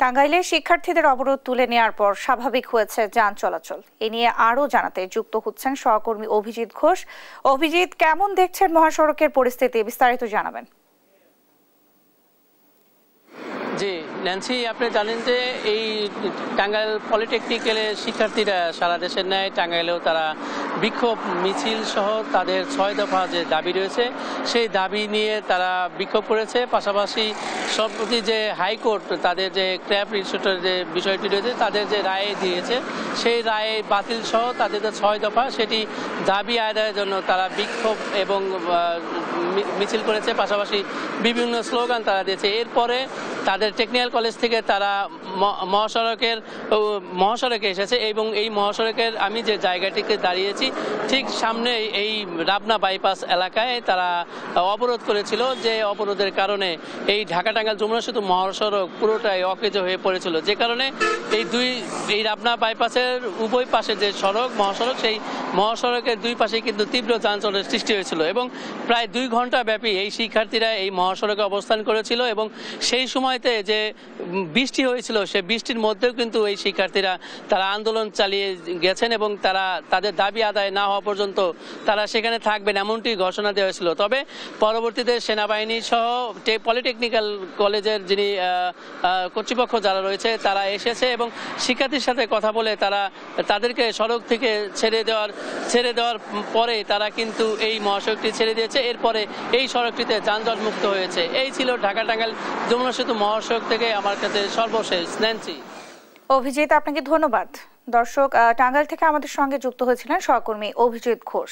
টাঙ্গাইলে শিক্ষার্থীদের অবরোধ তুলে নেওয়ার পর স্বাভাবিক হয়েছে যান চলাচল। এ নিয়ে আরও জানাতে যুক্ত হচ্ছেন সহকর্মী অভিজিৎ ঘোষ। অভিজিৎ, কেমন দেখছেন মহাসড়কের পরিস্থিতি, বিস্তারিত জানাবেন। জি ন্যান্সি, আপনি জানেন যে এই টাঙ্গাইল পলিটেকনিক্যালের শিক্ষার্থীরা সারা দেশের ন্যায় টাঙ্গাইলেও তারা বিক্ষোভ মিছিল সহ তাদের 6 দফা যে দাবি রয়েছে সেই দাবি নিয়ে তারা বিক্ষোভ করেছে। পাশাপাশি সম্প্রতি যে হাইকোর্ট তাদের যে ক্র্যাপ ইনস্টিটিউটের যে বিষয়টি রয়েছে তাদের যে রায় দিয়েছে সেই রায় বাতিল সহ তাদের যে 6 দফা সেটি দাবি আদায়ের জন্য তারা বিক্ষোভ এবং মিছিল করেছে। পাশাপাশি বিভিন্ন স্লোগান তারা দিয়েছে। এরপরে তাদের টেকনিক্যাল কলেজ থেকে তারা মহাসড়কে এসেছে এবং এই মহাসড়কের আমি যে জায়গাটিতে দাঁড়িয়েছি ঠিক সামনে এই রাবনা বাইপাস এলাকায় তারা অবরোধ করেছিল, যে অবরোধের কারণে এই ঢাকা টাঙ্গাইল যমুনা সেতু মহাসড়ক পুরোটাই অকেজো হয়ে পড়েছিল, যে কারণে এই রাবনা বাইপাসের উভয় পাশে যে মহাসড়ক সেই মহাসড়কের দুই পাশে কিন্তু তীব্র যানজটের সৃষ্টি হয়েছিল এবং প্রায় 2 ঘন্টা ব্যাপী এই শিক্ষার্থীরা এই মহাসড়কে অবস্থান করেছিল এবং সেই সময়তে যে বৃষ্টি হয়েছিল সেই বৃষ্টির মধ্যেও কিন্তু এই শিক্ষার্থীরা তারা আন্দোলন চালিয়ে গেছেন এবং তারা তাদের দাবি আদায় না হওয়া পর্যন্ত তারা সেখানে থাকবেন এমনটি ঘোষণা দেওয়া হয়েছিল। তবে পরবর্তীতে সেনাবাহিনী সহ পলিটেকনিক্যাল কলেজের যিনি কর্তৃপক্ষ যারা রয়েছে তারা এসেছে এবং শিক্ষার্থীর সাথে কথা বলে তাদেরকে সড়ক থেকে ছেড়ে দেওয়ার পরে তারা কিন্তু এই মহাসড়কটি ছেড়ে দিয়েছে। এরপরে এই সড়কটিতে যানজট মুক্ত হয়েছে। এই ছিল ঢাকা টাঙ্গাইল যমুনা সেতু মহাসড়ক থেকে আমার কাছে সর্বশেষ ন্যান্সি। অভিজিৎ, আপনাকে ধন্যবাদ। দর্শক, টাঙ্গাইল থেকে আমাদের সঙ্গে যুক্ত হয়েছিলেন সহকর্মী অভিজিৎ ঘোষ।